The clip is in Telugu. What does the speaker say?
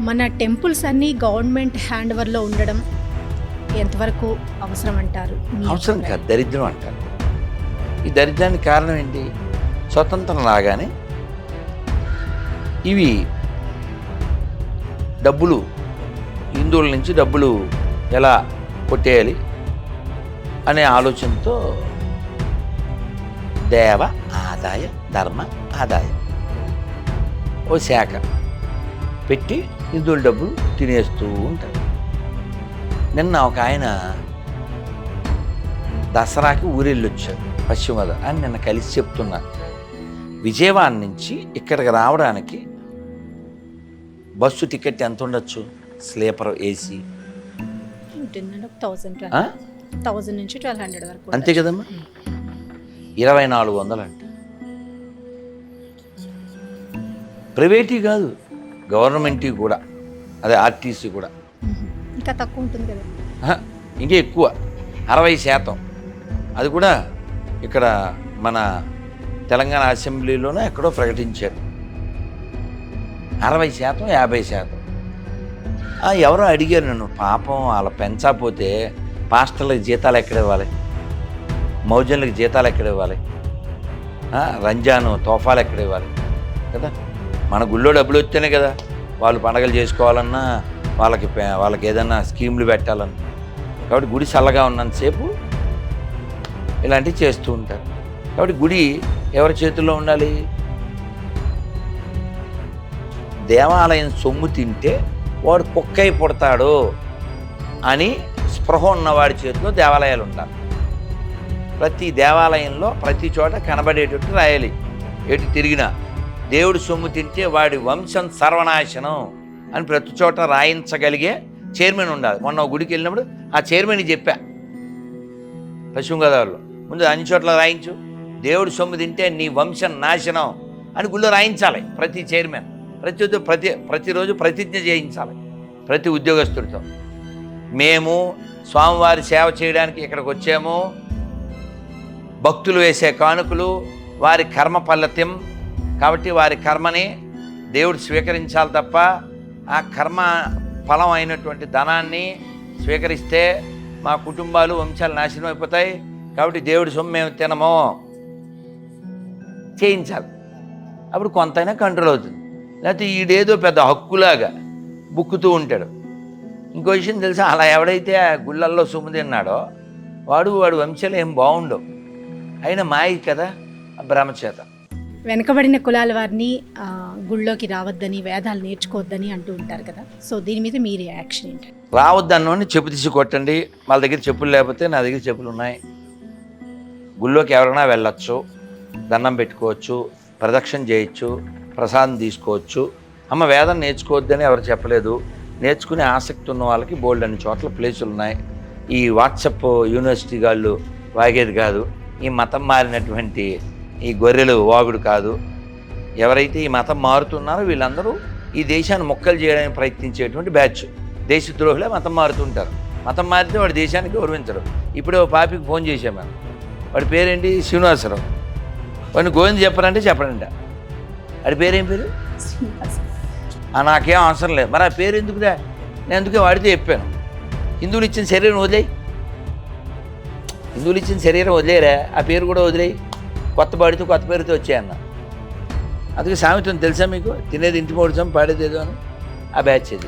మన టెంపుల్స్ అన్నీ గవర్నమెంట్ హ్యాండ్ ఓవర్లో ఉండడం ఎంతవరకు అవసరం అంటారు? అవసరం కాదు, దరిద్రం అంటారు. ఈ దరిద్రానికి కారణం ఏంటి? స్వతంత్రం రాగానే ఇవి డబ్బులు, హిందువుల నుంచి డబ్బులు ఎలా కొట్టేయాలి అనే ఆలోచనతో దేవ ఆదాయ ధర్మ ఆదాయం ఓ శాఖ పెట్టి హిందువుల డబ్బులు తినేస్తూ ఉంటారు. నిన్న ఒక ఆయన దసరాకి ఊరెళ్ళొచ్చారు పశ్చిమ గోదావరి అని నిన్న కలిసి చెప్తున్నా. విజయవాడ నుంచి ఇక్కడికి రావడానికి బస్సు టికెట్ ఎంత ఉండొచ్చు? స్లీపర్ ఏసీ 1000 నుంచి 1200 వరకు అంతే కదమ్మా. 2400 అంట. ప్రైవేటీ కాదు, గవర్నమెంట్ కూడా, అదే ఆర్టీసీ కూడా ఇంకా తక్కువ ఉంటుంది కదా. ఇంకా ఎక్కువ, 60%. అది కూడా ఇక్కడ మన తెలంగాణ అసెంబ్లీలోనే ఎక్కడో ప్రకటించారు. 60%, 50%. ఎవరో అడిగారు నన్ను, పాపం వాళ్ళ పెంచకపోతే పాస్టర్లకు జీతాలు ఎక్కడ ఇవ్వాలి, మౌజన్లకు జీతాలు ఎక్కడ ఇవ్వాలి, రంజాను తోఫాలు ఎక్కడ ఇవ్వాలి కదా. మన గుళ్ళో డబ్బులు వస్తేనే కదా వాళ్ళు పండగలు చేసుకోవాలన్నా, వాళ్ళకి ఏదన్నా స్కీములు పెట్టాలన్నా. కాబట్టి గుడి చల్లగా ఉన్నంతసేపు ఇలాంటివి చేస్తూ ఉంటారు. కాబట్టి గుడి ఎవరి చేతుల్లో ఉండాలి? దేవాలయం సొమ్ము తింటే వాడు కుక్కై పుడతాడు అని స్పృహ ఉన్నవాడి చేతిలో దేవాలయాలు ఉండాలి. ప్రతి దేవాలయంలో ప్రతి చోట కనబడేటట్టు రాయాలి. ఎటు తిరిగినా దేవుడు సొమ్ము తింటే వాడి వంశం సర్వనాశనం అని ప్రతి చోట రాయించగలిగే చైర్మన్ ఉండాలి. మొన్న గుడికి వెళ్ళినప్పుడు ఆ చైర్మన్కి చెప్పా, పశ్చిమ గోదావరిలో, ముందు అన్ని చోట్ల రాయించు, దేవుడు సొమ్ము తింటే నీ వంశం నాశనం అని గుళ్ళో రాయించాలి. ప్రతి చైర్మన్ ప్రతిరోజు ప్రతిజ్ఞ చేయించాలి ప్రతి ఉద్యోగస్తుడితో. మేము స్వామివారి సేవ చేయడానికి ఇక్కడికి వచ్చాము, భక్తులు వేసే కానుకలు వారి కర్మ ఫలితం కాబట్టి వారి కర్మని దేవుడు స్వీకరించాలి తప్ప ఆ కర్మ ఫలం అయినటువంటి ధనాన్ని స్వీకరిస్తే మా కుటుంబాలు వంశాలు నాశనం అయిపోతాయి. కాబట్టి దేవుడి సొమ్ము మేము తినము, చేయించాలి. అప్పుడు కొంతైనా కంట్రోల్ అవుతుంది. లేకపోతే ఈడేదో పెద్ద హక్కులాగా బుక్కుతూ ఉంటాడు. ఇంకో విషయం తెలుసా, అలా ఎవడైతే ఆ గుళ్ళల్లో సొమ్ము తిన్నాడో వాడు వంశాలు ఏం బాగుండవు. అయినా మాయ కదా భ్రమచేత. వెనకబడిన కులాల వారిని గుళ్ళోకి రావద్దని, వేదాలు నేర్చుకోవద్దని అంటూ ఉంటారు కదా. సో దీని మీద మీ రియాక్షన్ ఏంటి? రావద్దన్నోని చెప్పు తీసి కొట్టండి. వాళ్ళ దగ్గర చెప్పులు లేకపోతే నా దగ్గర చెప్పులు ఉన్నాయి. గుళ్ళోకి ఎవరైనా వెళ్ళొచ్చు, దండం పెట్టుకోవచ్చు, ప్రదక్షిణ చేయొచ్చు, ప్రసాదం తీసుకోవచ్చు. అమ్మ వేదం నేర్చుకోవద్దని ఎవరు చెప్పలేదు. నేర్చుకునే ఆసక్తి ఉన్న వాళ్ళకి బోల్డ్ అన్ని చోట్ల ప్లేసులు ఉన్నాయి. ఈ వాట్సప్ యూనివర్సిటీ వాళ్ళు వాగేది కాదు, ఈ మతం మారినటువంటి ఈ గొర్రెలు వాగుడు కాదు. ఎవరైతే ఈ మతం మారుతున్నారో వీళ్ళందరూ ఈ దేశాన్ని మొక్కలు చేయడానికి ప్రయత్నించేటువంటి బ్యాచ్. దేశద్రోహులే మతం మారుతుంటారు. మతం మారితే వాడు దేశానికి గౌరవించడు. ఇప్పుడే ఓ పాపికి ఫోన్ చేశాం మనం, వాడి పేరేంటి, శ్రీనివాసరావు. వాడిని గోవింద చెప్పరంటే చెప్పడంట. వాడి పేరేం పేరు? నాకేం అవసరం లేదు. మరి ఆ పేరు ఎందుకురా? నేను అందుకే వాడితే చెప్పాను, హిందువులు ఇచ్చిన శరీరం వదిలేయి, హిందువులు ఇచ్చిన శరీరం వదిలేరా, ఆ పేరు కూడా వదిలేయి, కొత్త బాడితో కొత్త పేరుతో వచ్చాయన్న. అందుకే సామెతం తెలుసా మీకు, తినేది ఇంటి మోడుచాం పాడేది ఏదో అని. ఆ బ్యాచ్ ఇది.